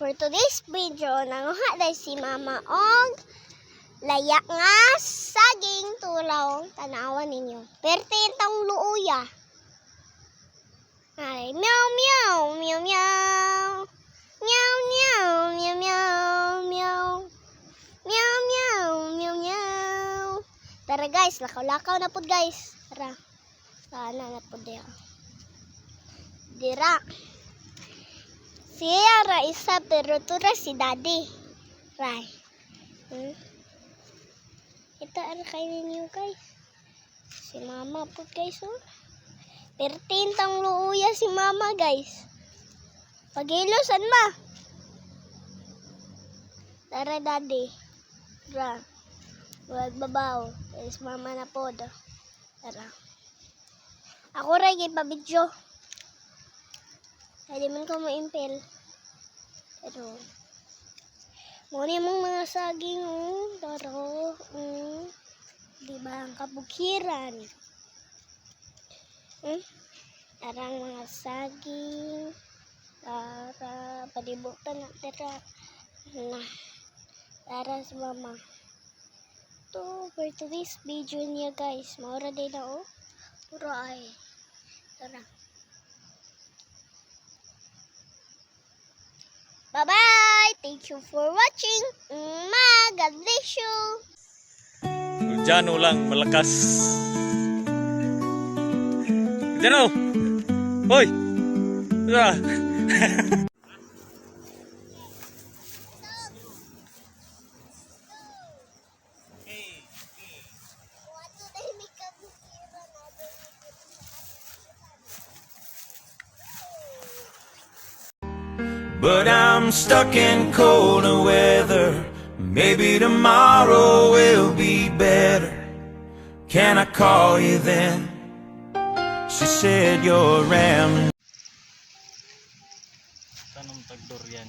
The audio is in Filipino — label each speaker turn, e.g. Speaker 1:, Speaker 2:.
Speaker 1: For today's video, nanguha dahil si Mama og layak nga saging tulaw. Tanawan ninyo. Pertin tang luuya. Ay, meow meow, meow meow. Meow meow, meow meow, meow. Meow meow, meow meow. Tara guys, lakaw-lakaw na pud guys. Tara. Sana na pud diha. Dira. Siya ra isa pero tura si Daddy. Ray. Ito ara kay ninyo guys. Si Mama po guys oh. Pertintang luuya si Mama guys. Paghilosan ma. Tara Daddy. Tara. Huwag babaw. Guys Mama na po do. Tara. Ako ray gipabidyo. Hindi man ko ma-impel. Pero, muna mong mga saging, taro, diba ang kabukiran? Arang mga saging, para palibutan na, para sa Mama. To, for today's video niya guys, maura din na puro ay, tara. Bye-bye! Thank you for watching. God bless you!
Speaker 2: Jano lang malakas. Jano! Hoy! Tara!
Speaker 3: But I'm stuck in colder weather. Maybe tomorrow will be better. Can I call you then? She said you're rambling.
Speaker 2: Tanong tag durian.